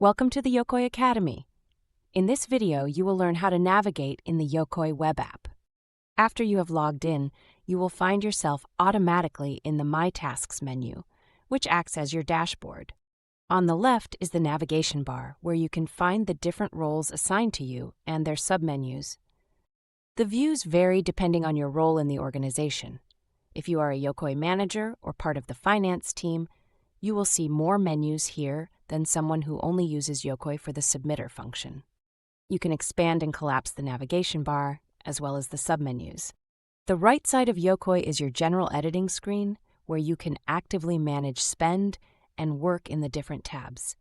Welcome to the Yokoy Academy. In this video, you will learn how to navigate in the Yokoy web app. After you have logged in, you will find yourself automatically in the My Tasks menu, which acts as your dashboard. On the left is the navigation bar, where you can find the different roles assigned to you and their submenus. The views vary depending on your role in the organization. If you are a Yokoy manager or part of the finance team, you will see more menus here than someone who only uses Yokoy for the submitter function. You can expand and collapse the navigation bar, as well as the submenus. The right side of Yokoy is your general editing screen, where you can actively manage spend and work in the different tabs.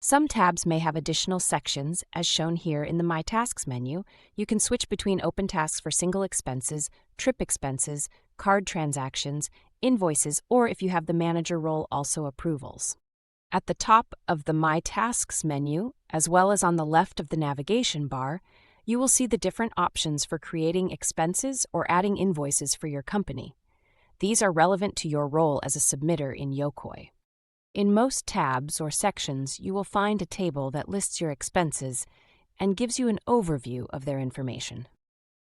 Some tabs may have additional sections, as shown here in the My Tasks menu. You can switch between open tasks for single expenses, trip expenses, card transactions, invoices, or if you have the manager role, also approvals. At the top of the My Tasks menu, as well as on the left of the navigation bar, you will see the different options for creating expenses or adding invoices for your company. These are relevant to your role as a submitter in Yokoy. In most tabs or sections, you will find a table that lists your expenses and gives you an overview of their information.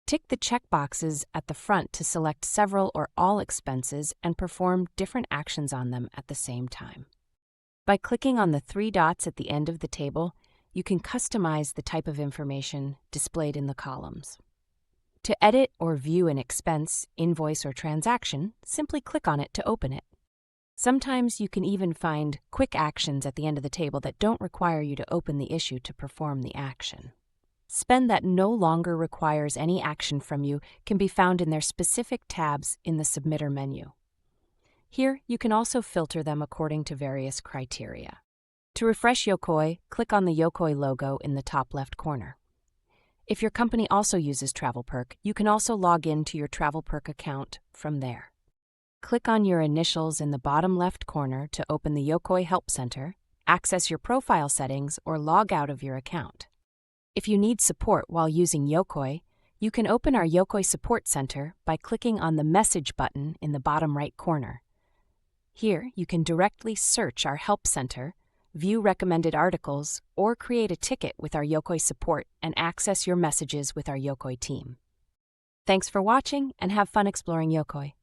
Tick the checkboxes at the front to select several or all expenses and perform different actions on them at the same time. By clicking on the three dots at the end of the table, you can customize the type of information displayed in the columns. To edit or view an expense, invoice, or transaction, simply click on it to open it. Sometimes you can even find quick actions at the end of the table that don't require you to open the issue to perform the action. Spend that no longer requires any action from you can be found in their specific tabs in the Submitter menu. Here, you can also filter them according to various criteria. To refresh Yokoy, click on the Yokoy logo in the top left corner. If your company also uses TravelPerk, you can also log in to your TravelPerk account from there. Click on your initials in the bottom left corner to open the Yokoy Help Center, access your profile settings, or log out of your account. If you need support while using Yokoy, you can open our Yokoy Support Center by clicking on the Message button in the bottom right corner. Here, you can directly search our Help Center, view recommended articles, or create a ticket with our Yokoy support and access your messages with our Yokoy team. Thanks for watching and have fun exploring Yokoy.